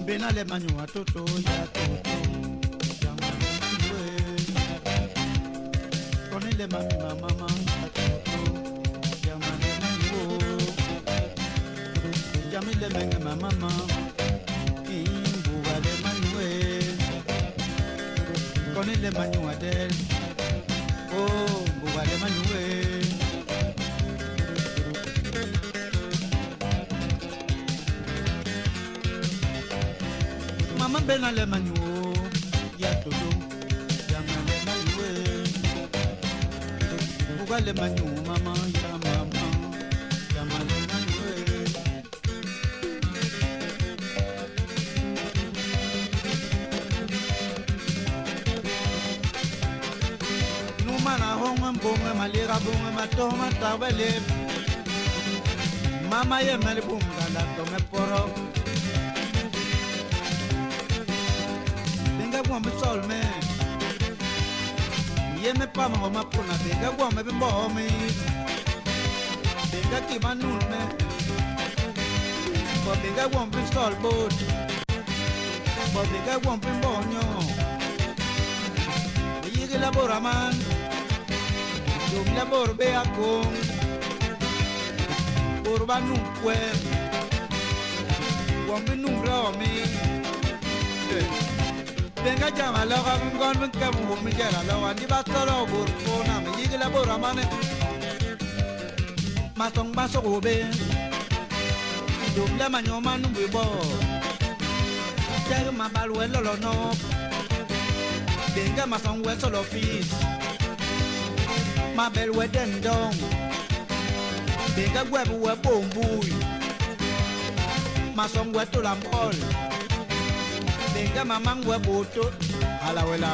Benale manua toto ya toto. Konile mami mama ya toto. Jamale manua. Jamile menga mama. Imbugale manua. Konile manua del. Oh, mbugale manua. Mama benale manua ya toto. Jamale manua. Mbugale manua mama ya mama. Jamale manua. Numana honga mbonga malira bonga matoma tabele. Mama ye mele bunga la tome poro. Benga gwa mtsol me. Ye me pa ma ma pona benga gwa me bimbo me. Benga ki manul me. Bo benga gwa mtsol bot. Bo benga gwa bimbo nyo. Yigi labora man. Dum labor be akong. Borba num kwe. Wambi num rami. Benga jama loga ngon ben kamu mi jara loga di batoro bor kona mi yigi labora mane. Matong baso obe. Dum la manyo manu bo. Jaga mabalwe lolo no. Benga masong we solo fees. Ma bel we den dong. Benga gwebu we bombui. Masong we to lambol. Benga mamang we boto. Ala wela.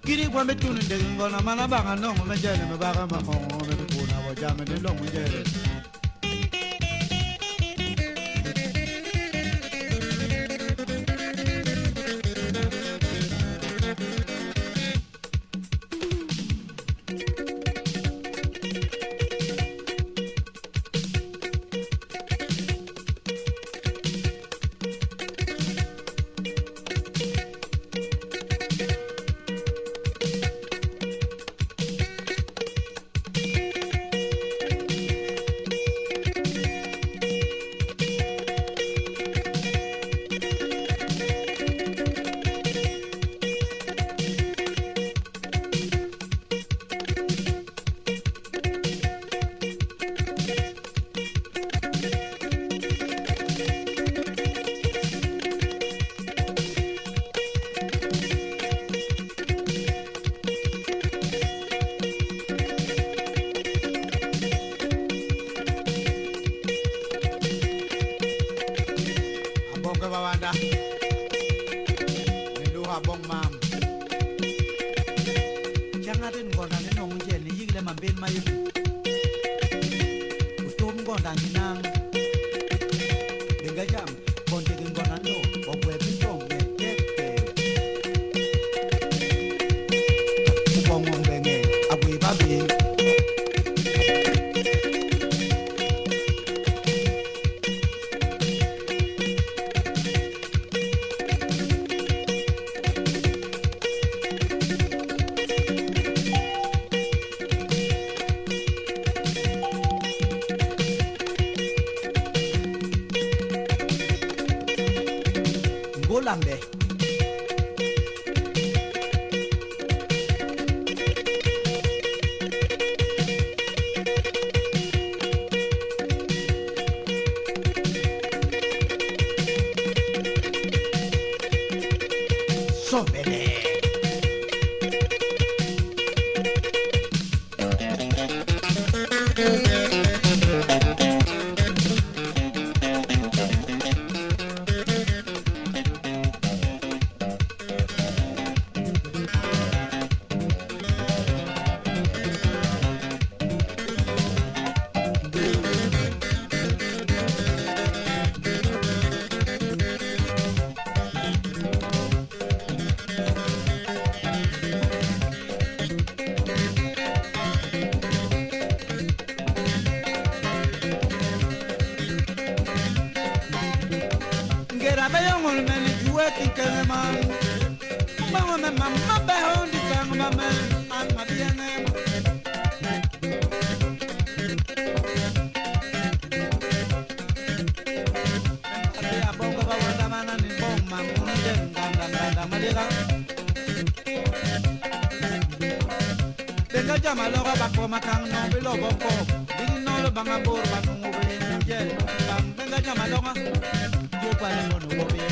Kiri kwa metunu ndengo na mana banga nongo mejele me baga mamongo me kuna wajame de longo mejele. Lambe. Sobele. Jama loga bako makang no bilo boko ding no lo banga bor banu ngobele mujel bam benga jama loga ye bana no wobe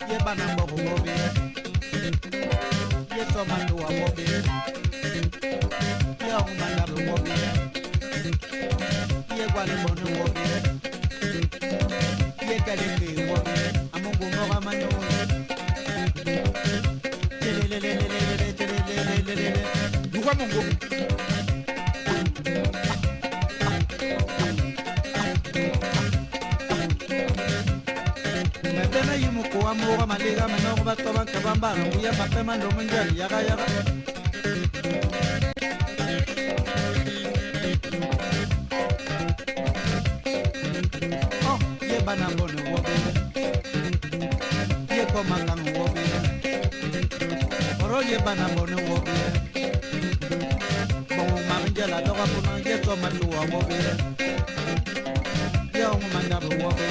ye bana boko wobe ye to manu wa wobe ye o manda bo wobe ye bana bono wobe ye kale ke wobe amungu moga manu Mungu Mepena yimuko wa moga maliga menogo batoba kabamba nguya mapema ndo munjali yaga yaga Oh ye bana bono wobe ye koma kan wobe Oro ye bana bono wobe la doga puno yeto maluwa wobe Yo manda wobe